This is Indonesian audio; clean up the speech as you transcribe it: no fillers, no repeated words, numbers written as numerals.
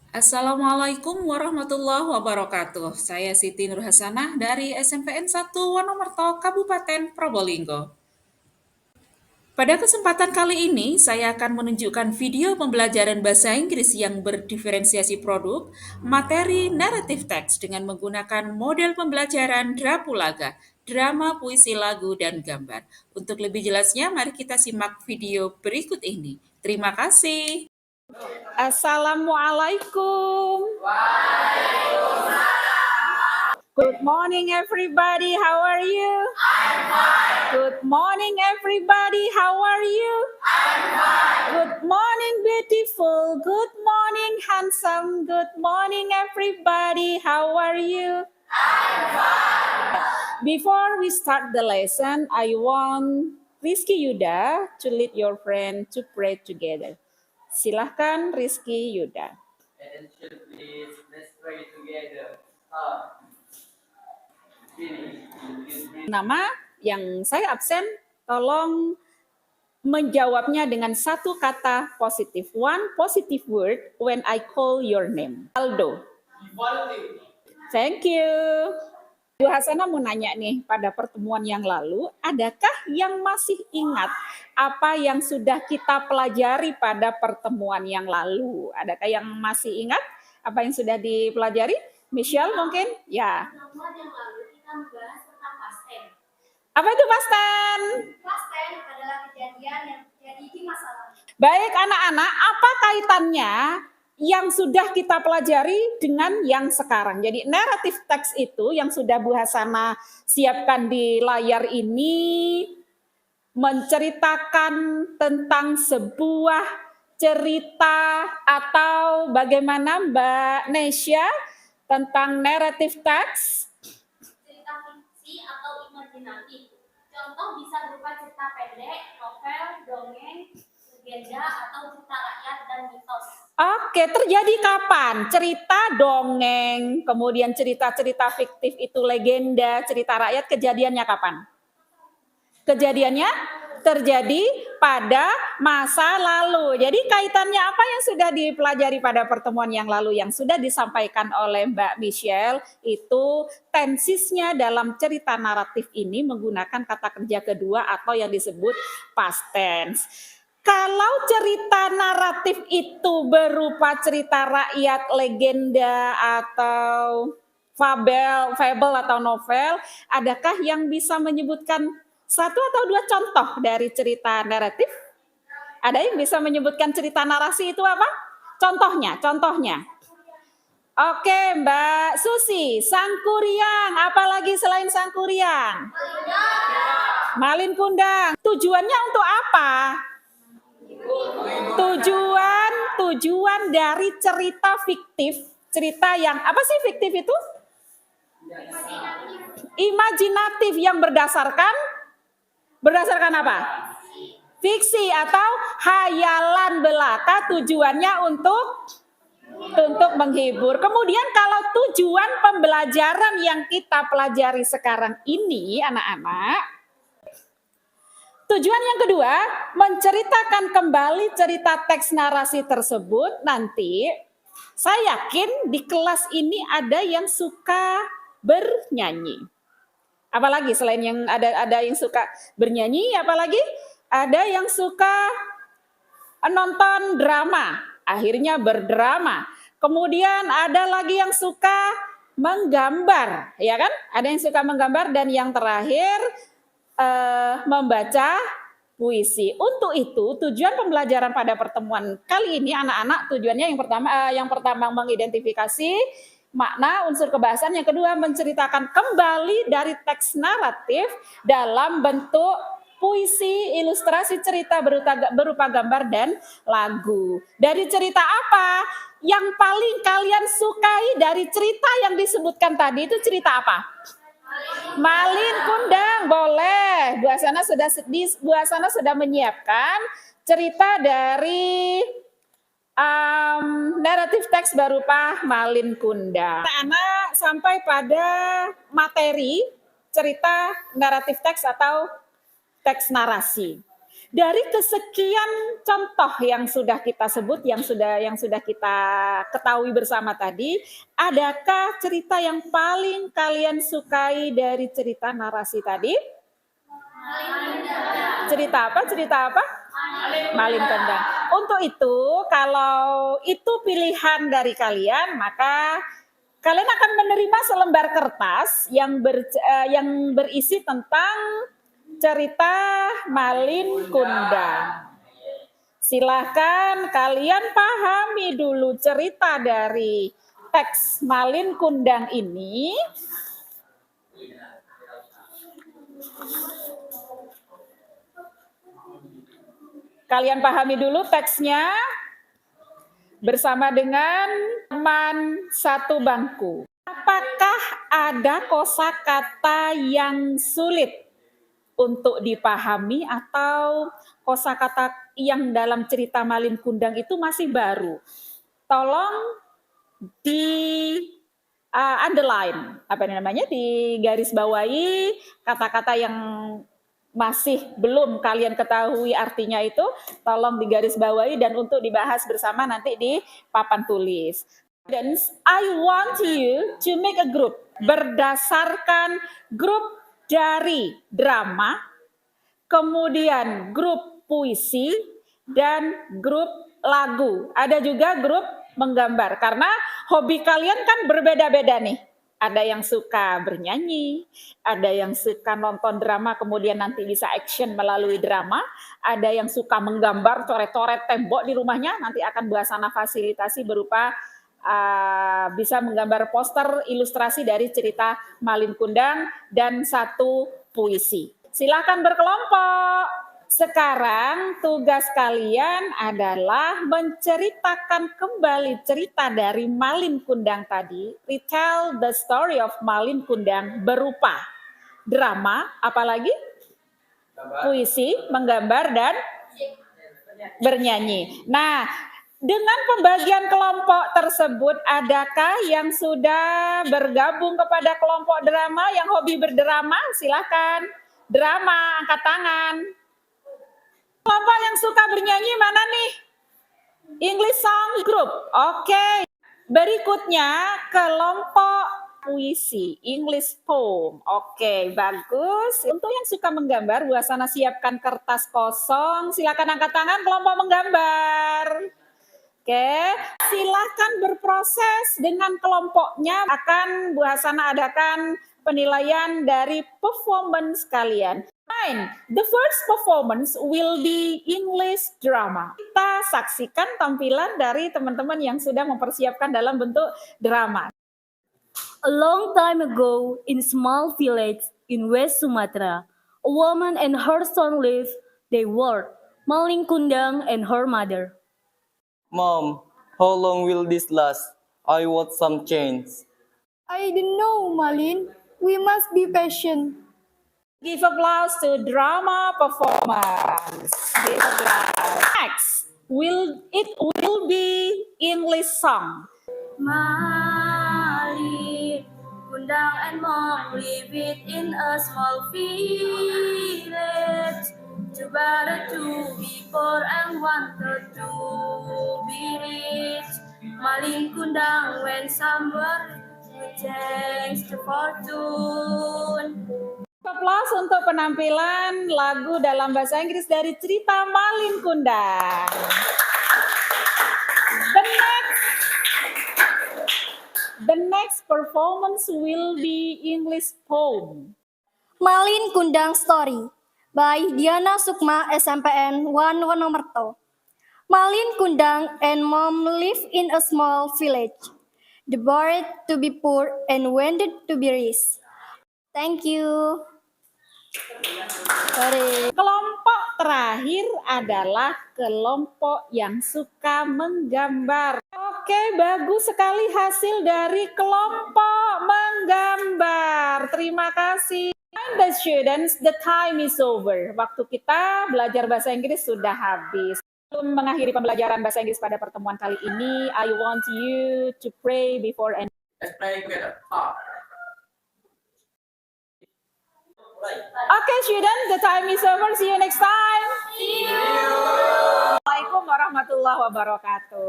Assalamualaikum warahmatullahi wabarakatuh. Saya Siti Nurhasanah dari SMPN 1 Wonomerto, Kabupaten Probolinggo. Pada kesempatan kali ini, saya akan menunjukkan video pembelajaran bahasa Inggris yang berdiferensiasi produk, materi narrative text dengan menggunakan model pembelajaran Drapulaga, drama, puisi, lagu, dan gambar. Untuk lebih jelasnya, mari kita simak video berikut ini. Terima kasih. Assalamualaikum. Good morning, everybody. How are you? I'm fine. Good morning, everybody. How are you? I'm fine. Good morning, beautiful. Good morning, handsome. Good morning, everybody. How are you? I'm fine. Before we start the lesson, I want Rizky Yuda to lead your friend to pray together. Silahkan Rizky Yuda. Attention please, let's pray together. Nama yang saya absen, tolong menjawabnya dengan satu kata positif. One positive word when I call your name. Aldo. Thank you. Bu Hasanah mau nanya nih, pada pertemuan yang lalu, adakah yang masih ingat apa yang sudah kita pelajari pada pertemuan yang lalu? Adakah yang masih ingat apa yang sudah dipelajari? Michelle mungkin? Ya. Pertemuan yang lalu kita membahas tentang past tense. Apa itu past tense? Past tense adalah kejadian yang terjadi di masa lalu. Baik anak-anak, apa kaitannya yang sudah kita pelajari dengan yang sekarang? Jadi narrative text itu yang sudah Bu Hasanah siapkan di layar ini menceritakan tentang sebuah cerita atau bagaimana Mbak Nesya tentang narrative text? Cerita fiksi atau imajinatif. Contoh bisa berupa cerita pendek, novel, dongeng, legenda, atau cerita rakyat dan mitos. Oke, terjadi kapan? Cerita dongeng, kemudian cerita-cerita fiktif itu legenda, cerita rakyat, kejadiannya kapan? Kejadiannya terjadi pada masa lalu. Jadi kaitannya apa yang sudah dipelajari pada pertemuan yang lalu yang sudah disampaikan oleh Mbak Michelle itu tensisnya dalam cerita naratif ini menggunakan kata kerja kedua atau yang disebut past tense. Kalau cerita naratif itu berupa cerita rakyat, legenda, atau fabel atau novel, adakah yang bisa menyebutkan satu atau dua contoh dari cerita naratif? Ada yang bisa menyebutkan cerita narasi itu apa? Contohnya. Oke, Mbak Susi, Sangkuriang, apalagi selain Sangkuriang? Malin Kundang. Tujuannya untuk apa? Tujuan dari cerita fiktif, cerita yang apa sih fiktif itu? Imajinatif yang berdasarkan apa? Fiksi atau hayalan belaka, tujuannya untuk menghibur. Kemudian kalau tujuan pembelajaran yang kita pelajari sekarang ini anak-anak, tujuan yang kedua, menceritakan kembali cerita teks narasi tersebut. Nanti saya yakin di kelas ini ada yang suka bernyanyi. Apalagi selain yang ada yang suka bernyanyi, apalagi ada yang suka nonton drama, akhirnya berdrama. Kemudian ada lagi yang suka menggambar, ya kan? Ada yang suka menggambar dan yang terakhir membaca puisi. Untuk itu, tujuan pembelajaran pada pertemuan kali ini anak-anak tujuannya yang pertama mengidentifikasi makna unsur kebahasaan, yang kedua menceritakan kembali dari teks naratif dalam bentuk puisi, ilustrasi cerita berupa gambar dan lagu. Dari cerita apa yang paling kalian sukai dari cerita yang disebutkan tadi itu cerita apa? Malin Kundang, boleh. Bu Hasanah sudah menyiapkan cerita dari naratif teks berupa Malin Kundang. Anak sampai pada materi cerita naratif teks atau teks narasi. Dari kesekian contoh yang sudah kita sebut, yang sudah kita ketahui bersama tadi, adakah cerita yang paling kalian sukai dari cerita narasi tadi? Cerita apa? Cerita apa? Malin Kundang. Untuk itu, kalau itu pilihan dari kalian, maka kalian akan menerima selembar kertas yang berisi tentang cerita Malin Kundang. Silahkan kalian pahami dulu cerita dari teks Malin Kundang ini. Kalian pahami dulu teksnya bersama dengan teman satu bangku. Apakah ada kosakata yang sulit untuk dipahami atau kosakata yang dalam cerita Malin Kundang itu masih baru? Tolong di underline, di garis bawahi kata-kata yang masih belum kalian ketahui artinya itu, tolong digaris bawahi dan untuk dibahas bersama nanti di papan tulis. Dan I want you to make a group berdasarkan grup dari drama, kemudian grup puisi, dan grup lagu. Ada juga grup menggambar, karena hobi kalian kan berbeda-beda nih. Ada yang suka bernyanyi, ada yang suka nonton drama kemudian nanti bisa action melalui drama, ada yang suka menggambar coret-coret tembok di rumahnya, nanti akan Buasana fasilitasi berupa bisa menggambar poster ilustrasi dari cerita Malin Kundang dan satu puisi. Silakan berkelompok. Sekarang tugas kalian adalah menceritakan kembali cerita dari Malin Kundang tadi. Retell the story of Malin Kundang berupa drama, apalagi? Puisi, menggambar, dan bernyanyi. Nah, dengan pembagian kelompok tersebut, adakah yang sudah bergabung kepada kelompok drama yang hobi berdrama? Silakan. Drama, angkat tangan. Kelompok yang suka bernyanyi mana nih? English Song Group. Oke. Berikutnya kelompok puisi, English Poem. Oke, bagus. Untuk yang suka menggambar, Buasana siapkan kertas kosong. Silakan angkat tangan kelompok menggambar. Oke, silakan berproses dengan kelompoknya. Akan Buasana adakan penilaian dari performance kalian. Fine, the first performance will be English drama. Kita saksikan tampilan dari teman-teman yang sudah mempersiapkan dalam bentuk drama. A long time ago, in a small village in West Sumatra, a woman and her son lived. They were Malin Kundang and her mother. Mom, how long will this last? I want some change. I don't know, Malin. We must be patient. Give applause to drama performance. Give applause. Next, it will be English song. Malin Kundang and Mom live in a small village. Two brother, two be poor and wanted to be rich. Malin Kundang went somewhere to change the fortune. Applause untuk penampilan lagu dalam bahasa Inggris dari cerita Malin Kundang. The next performance will be English Poem. Malin Kundang Story by Diana Sukma SMPN 1 Wonomerto. Malin Kundang and Mom live in a small village. They borrowed to be poor and wanted to be rich. Thank you. Kelompok terakhir adalah kelompok yang suka menggambar. Oke, bagus sekali hasil dari kelompok menggambar. Terima kasih. The students, the time is over. Waktu kita belajar bahasa Inggris sudah habis. Sebelum mengakhiri pembelajaran bahasa Inggris pada pertemuan kali ini, I want you to pray before ending. Let's play together. Okay, student, the time is over. See you next time. See you. Assalamualaikum warahmatullahi wabarakatuh.